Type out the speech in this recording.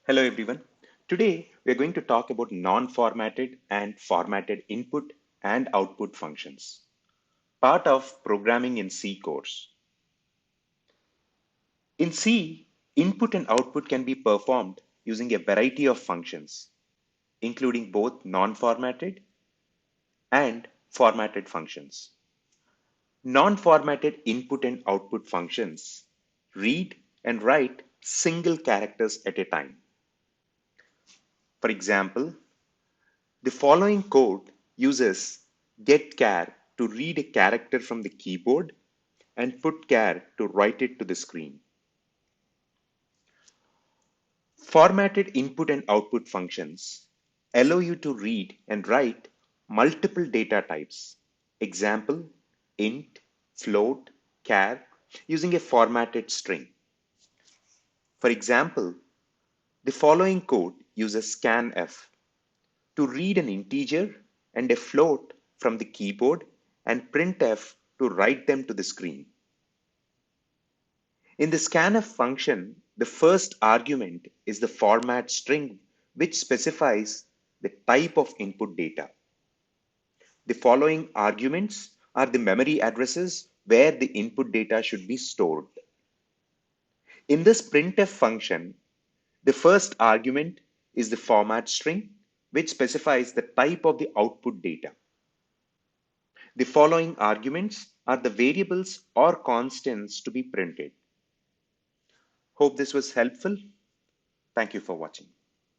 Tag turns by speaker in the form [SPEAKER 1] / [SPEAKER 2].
[SPEAKER 1] Hello everyone. Today we are going to talk about non-formatted and formatted input and output functions, part of programming in C course. In C, input and output can be performed using a variety of functions, including both non-formatted and formatted functions. Non-formatted input and output functions read and write single characters at a time. For example, the following code uses getchar to read a character from the keyboard and putchar to write it to the screen. Formatted input and output functions allow you to read and write multiple data types, example, int, float, char, using a formatted string. For example, the following code uses scanf to read an integer and a float from the keyboard and printf to write them to the screen. In the scanf function, the first argument is the format string, which specifies the type of input data. The following arguments are the memory addresses where the input data should be stored. In this printf function, the first argument is the format string, which specifies the type of the output data. The following arguments are the variables or constants to be printed. Hope this was helpful. Thank you for watching.